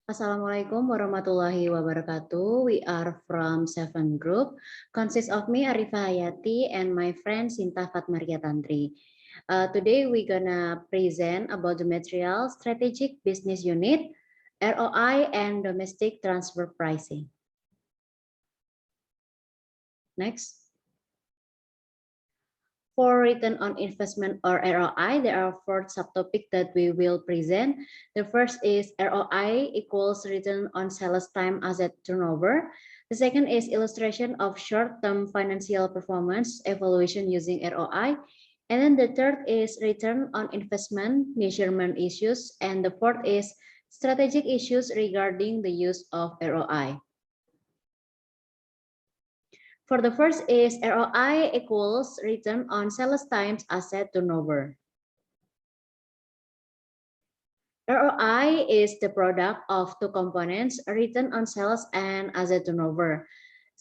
Assalamualaikum warahmatullahi wabarakatuh. We are from Seven Group, consists of me Arifah Hayati and my friend Sinta Fatmaria Tantri. Today we're gonna present about the material strategic business unit, ROI and domestic transfer pricing. Next. For return on investment or ROI, there are four subtopics that we will present. The first is ROI equals return on sales time asset turnover. The second is illustration of short-term financial performance evaluation using ROI. And then the third is return on investment measurement issues. And the fourth is strategic issues regarding the use of ROI. For the first is ROI equals return on sales times asset turnover. ROI is the product of two components, return on sales and asset turnover.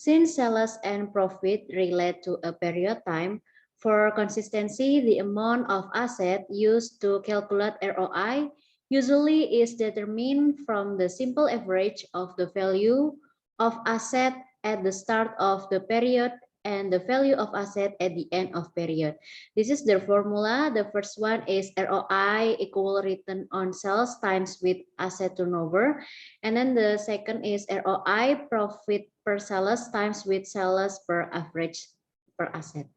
Since sales and profit relate to a period time, for consistency, the amount of asset used to calculate ROI usually is determined from the simple average of the value of asset at the start of the period and the value of asset at the end of period. This is the formula. The first one is ROI equal return on sales times with asset turnover. And then the second is ROI profit per sales times with sales per average per asset.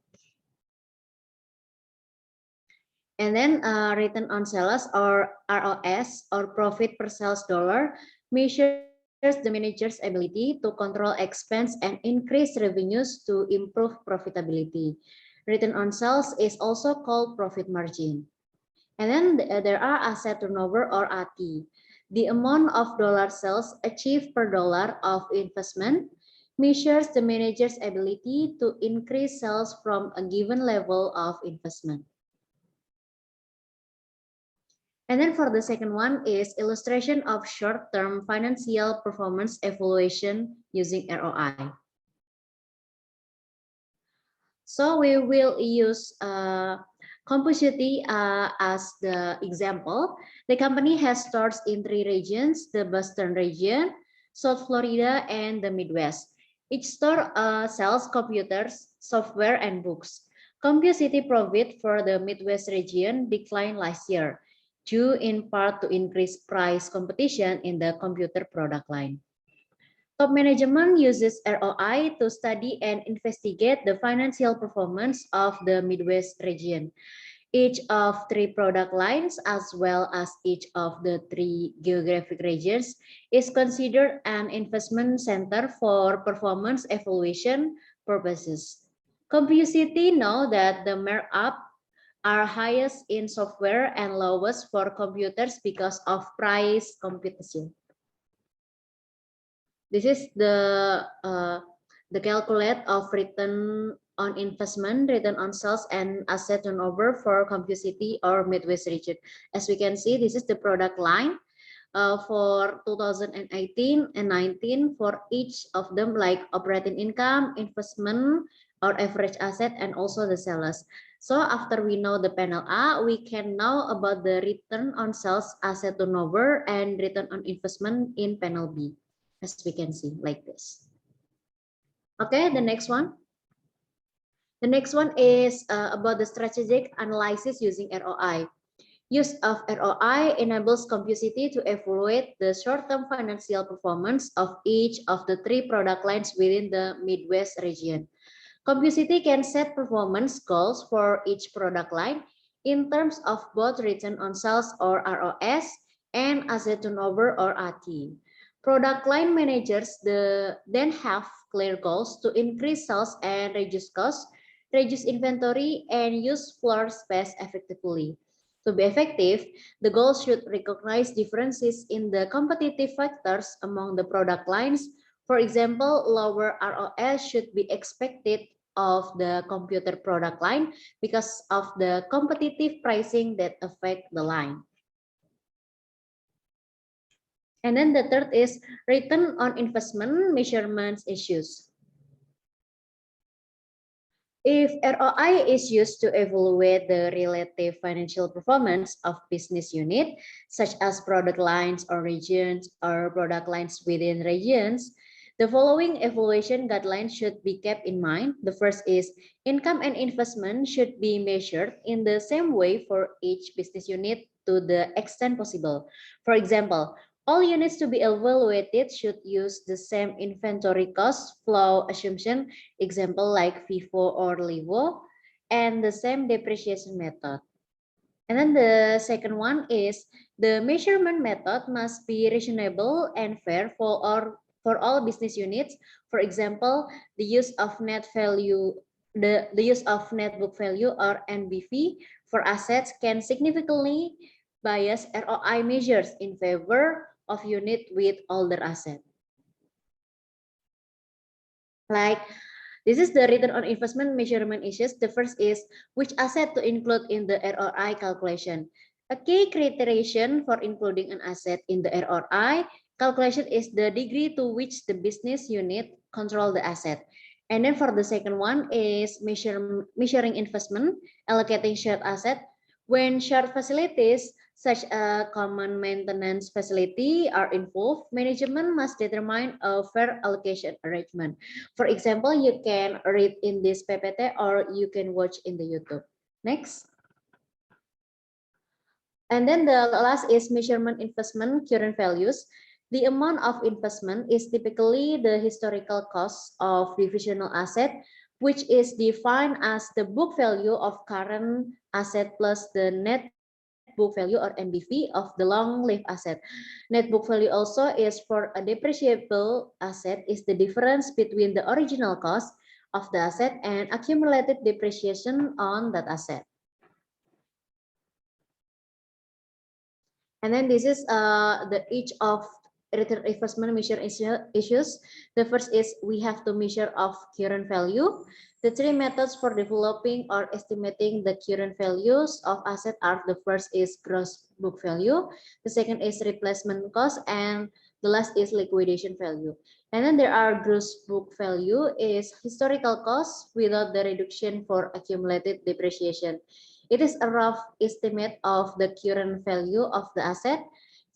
And then return on sales or ROS or profit per sales dollar measures the manager's ability to control expense and increase revenues to improve profitability. Return on sales is also called profit margin. And then there are asset turnover or AT. The amount of dollar sales achieved per dollar of investment measures the manager's ability to increase sales from a given level of investment. And then for the second one is illustration of short-term financial performance evaluation using ROI. So we will use Compusity as the example. The company has stores in three regions, the Boston region, South Florida, and the Midwest. Each store sells computers, software, and books. Compusity profit for the Midwest region declined last year, due in part to increased price competition in the computer product line. Top management uses ROI to study and investigate the financial performance of the Midwest region. Each of three product lines, as well as each of the three geographic regions, is considered an investment center for performance evaluation purposes. Compusity know that the markup are highest in software and lowest for computers because of price competition. This is the calculate of return on investment, return on sales, and asset turnover for Compusity or Midwest region. As we can see, this is the product line for 2018 and 19 for each of them, like operating income, investment, or average asset, and also the sales. So after we know the panel A, we can know about the return on sales, asset turnover, and return on investment in panel B, as we can see like this. Okay, the next one. The next one is about the strategic analysis using ROI. Use of ROI enables Compusity to evaluate the short-term financial performance of each of the three product lines within the Midwest region. Compusity can set performance goals for each product line in terms of both return on sales or ROS and asset turnover or AT. Product line managers then have clear goals to increase sales and reduce costs, reduce inventory, and use floor space effectively. To be effective, the goals should recognize differences in the competitive factors among the product lines. For example, lower ROS should be expected of the computer product line because of the competitive pricing that affect the line. And then the third is return on investment measurements issues. If ROI is used to evaluate the relative financial performance of business unit, such as product lines or regions or product lines within regions, the following evaluation guidelines should be kept in mind. The first is income and investment should be measured in the same way for each business unit to the extent possible. For example, all units to be evaluated should use the same inventory cost flow assumption, example like FIFO or LIFO, and the same depreciation method. And then the second one is the measurement method must be reasonable and fair for all business units. For example, the use of net value, the use of net book value or NBV for assets can significantly bias ROI measures in favor of unit with older asset. Like this is the return on investment measurement issues. The first is which asset to include in the ROI calculation. A key criterion for including an asset in the ROI calculation is the degree to which the business unit control the asset. And then for the second one is measuring investment, allocating shared asset. When shared facilities such a common maintenance facility are involved, management must determine a fair allocation arrangement. For example, you can read in this PPT or you can watch in the YouTube. Next. And then the last is measurement investment current values. The amount of investment is typically the historical cost of divisional asset, which is defined as the book value of current asset plus the net book value or NBV of the long-lived asset. Net book value also is for a depreciable asset is the difference between the original cost of the asset and accumulated depreciation on that asset. And then this is each of return investment measure issues. The first is we have to measure of current value. The three methods for developing or estimating the current values of asset are the first is gross book value, the second is replacement cost, and the last is liquidation value. And then there are gross book value is historical cost without the reduction for accumulated depreciation. It is a rough estimate of the current value of the asset.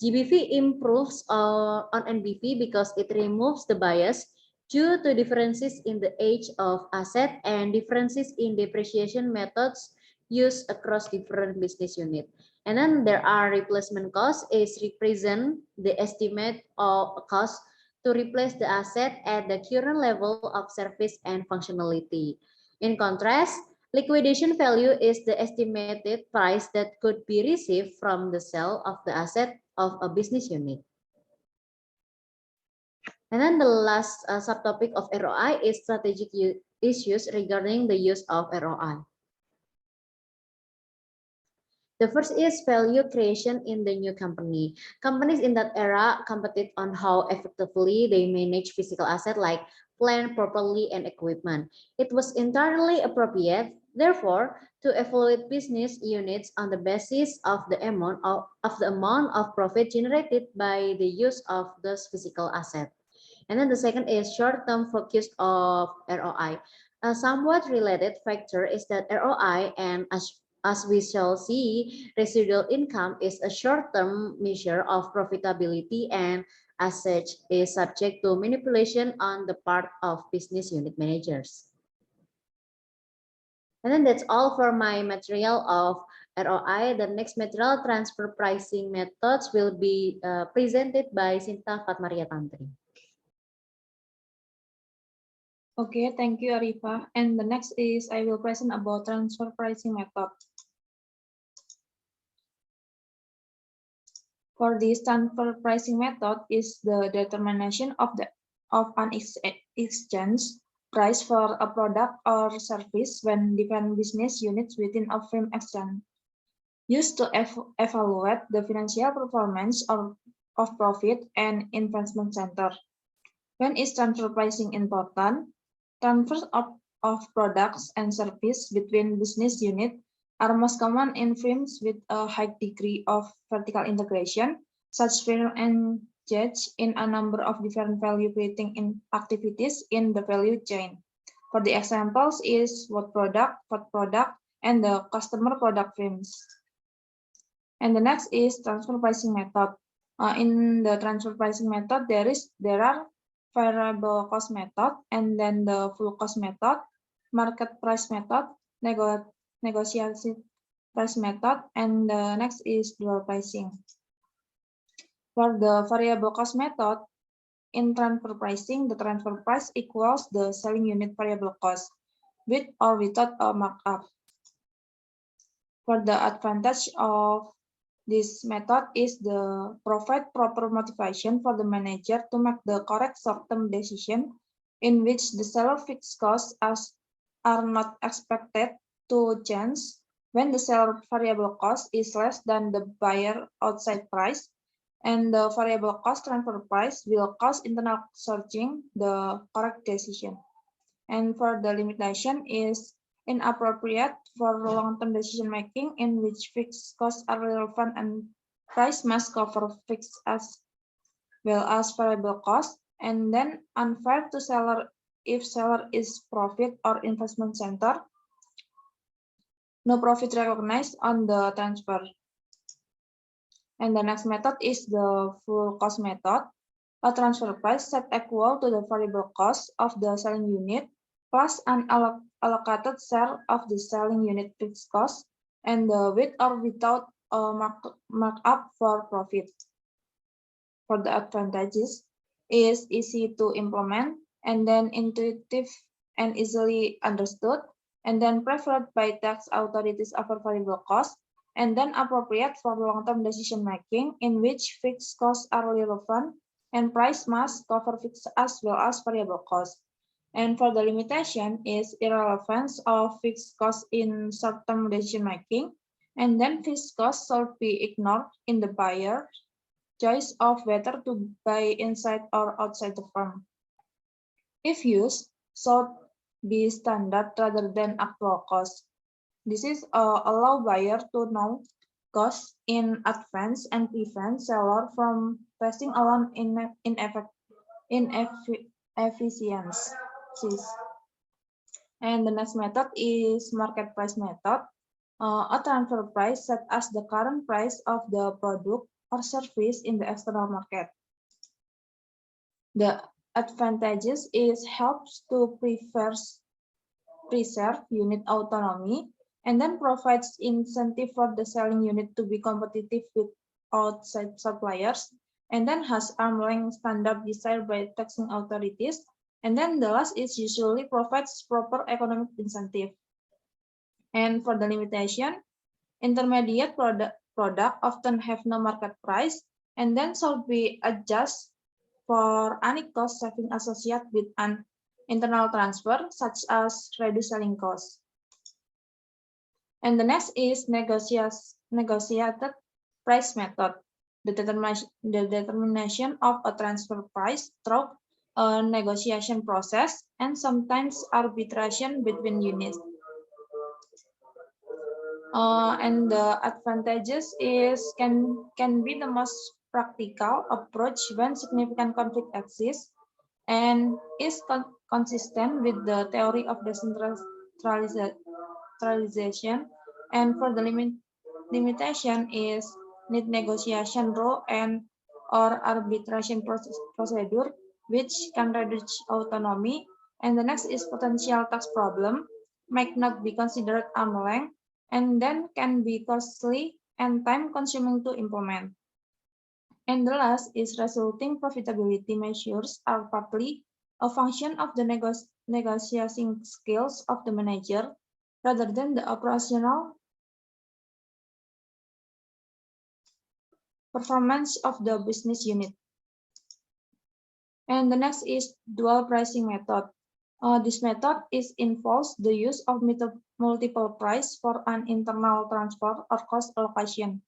GBV improves on NBV because it removes the bias due to differences in the age of asset and differences in depreciation methods used across different business units. And then there are replacement costs is represent the estimate of cost to replace the asset at the current level of service and functionality. In contrast, liquidation value is the estimated price that could be received from the sale of the asset of a business unit. And then the last subtopic of ROI is strategic issues regarding the use of ROI. The first is value creation in the new company. Companies in that era competed on how effectively they manage physical assets like plant properly and equipment. It was entirely appropriate, therefore, to evaluate business units on the basis of the amount of profit generated by the use of those physical assets. And then the second is short-term focus of ROI. A somewhat related factor is that ROI, and as we shall see, residual income is a short-term measure of profitability and as such is subject to manipulation on the part of business unit managers. And then that's all for my material of ROI. The next material, transfer pricing methods, will be presented by Sinta Fatmaria Tantri. Okay, thank you, Arifa. And the next is I will present about transfer pricing method. For this transfer pricing method is the determination of an exchange price for a product or service when different business units within a firm exchange, used to evaluate the financial performance of profit and investment center. When is transfer pricing important? Transfers of products and services between business units are most common in firms with a high degree of vertical integration. Such firms engage in a number of different value creating activities in the value chain. For the examples is what product, and the customer product frames. And the next is transfer pricing method. In the transfer pricing method, there are variable cost method, and then the full cost method, market price method, negotiation price method, and the next is dual pricing. For the variable cost method, in transfer pricing, the transfer price equals the selling unit variable cost, with or without a markup. For the advantage of this method is the provide proper motivation for the manager to make the correct short-term decision in which the seller fixed costs are not expected to change when the seller variable cost is less than the buyer outside price, and the variable cost transfer price will cause internal searching the correct decision. And for the limitation is inappropriate for long-term decision-making in which fixed costs are relevant and price must cover fixed as well as variable costs, and then unfair to seller if seller is profit or investment center, no profit recognized on the transfer. And the next method is the full cost method. A transfer price set equal to the variable cost of the selling unit plus an allocated share of the selling unit fixed cost and the with or without a markup for profit. For the advantages is easy to implement and then intuitive and easily understood and then preferred by tax authorities over variable cost and then appropriate for long-term decision-making in which fixed costs are relevant and price must cover fixed as well as variable costs. And for the limitation is irrelevance of fixed costs in short-term decision-making, and then fixed costs should be ignored in the buyer's choice of whether to buy inside or outside the firm. If used, should be standard rather than actual cost. This is allow buyer to know costs in advance and prevent seller from passing along inefficiencies. And the next method is market price method. A transfer price set as the current price of the product or service in the external market. The advantages is helps to preserve unit autonomy and then provides incentive for the selling unit to be competitive with outside suppliers, and then has arm's length standard desired by taxing authorities, and then the last is usually provides proper economic incentive. And for the limitation, intermediate product often have no market price, and then should be adjusted for any cost saving associated with an internal transfer, such as reduced selling costs. And the next is negotiated price method, the determination of a transfer price through a negotiation process and sometimes arbitration between units. And the advantages is can be the most practical approach when significant conflict exists and is consistent with the theory of decentralization. And for the limitation is need negotiation rule and or arbitration procedure which can reduce autonomy. And the next is potential tax problem might not be considered arm's length and then can be costly and time consuming to implement. And the last is resulting profitability measures are partly a function of the negotiating skills of the manager rather than the operational performance of the business unit. And the next is dual pricing method. This method involves the use of multiple price for an internal transfer or cost allocation,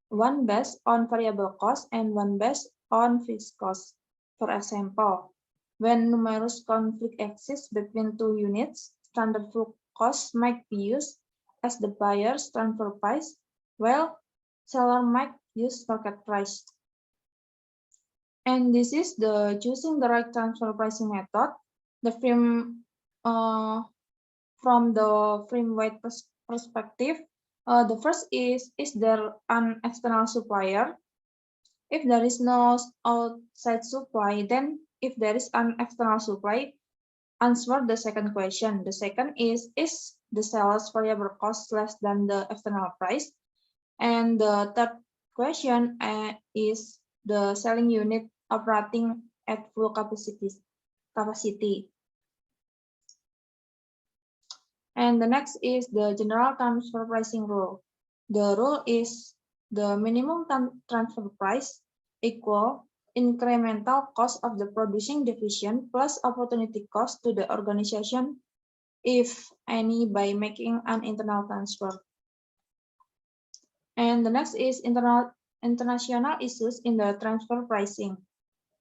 one based on variable cost and one based on fixed cost. For example, when numerous conflict exists between two units, standard full cost might be used as the buyer's transfer price, while seller might use market price. And this is the choosing the right transfer pricing method. The firm from the firm-wide perspective, the first is there an external supplier? If there is no outside supply, then if there is an external supply, answer the second question. The second is the seller's variable cost less than the external price? And the third question is the selling unit operating at full capacity. And the next is the general transfer pricing rule. The rule is the minimum transfer price equal incremental cost of the producing division plus opportunity cost to the organization, if any, by making an internal transfer. And the next is international issues in the transfer pricing.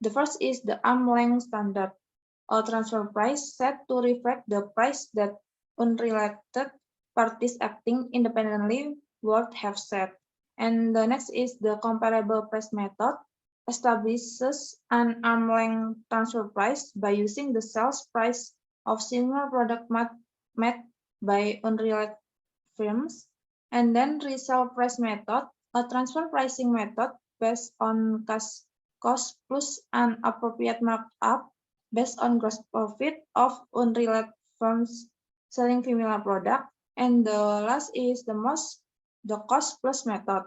The first is the arm's length standard, a transfer price set to reflect the price that unrelated parties acting independently would have set. And the next is the comparable price method, establishes an arm's length transfer price by using the sales price of similar product met by unrelated firms. And then resale price method, a transfer pricing method based on cost plus an appropriate markup based on gross profit of unrelated firms selling similar product. And the last is the cost plus method,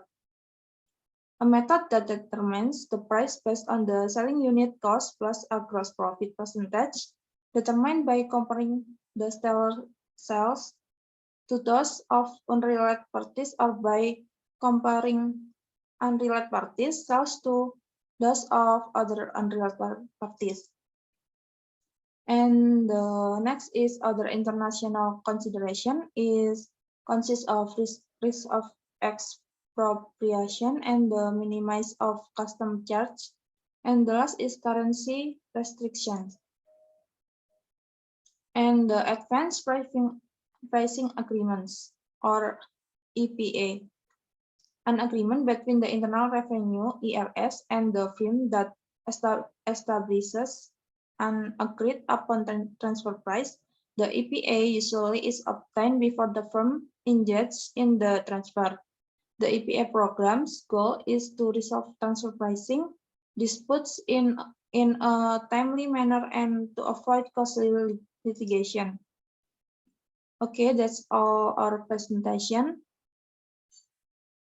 a method that determines the price based on the selling unit cost plus a gross profit percentage determined by comparing the seller sales to those of unrelated parties or by comparing unrelated parties sales to those of other unrelated parties. And the next is other international consideration consists of risk of expropriation and the minimize of custom charge. And the last is currency restrictions. And the advanced pricing agreements, or EPA, an agreement between the Internal Revenue (IRS) and the firm that establishes an agreed upon transfer price. The EPA usually is obtained before the firm engages in the transfer. The EPA program's goal is to resolve transfer pricing disputes in a timely manner and to avoid costly litigation. Okay, that's all our presentation.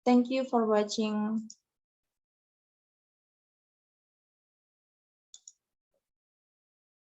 Thank you for watching.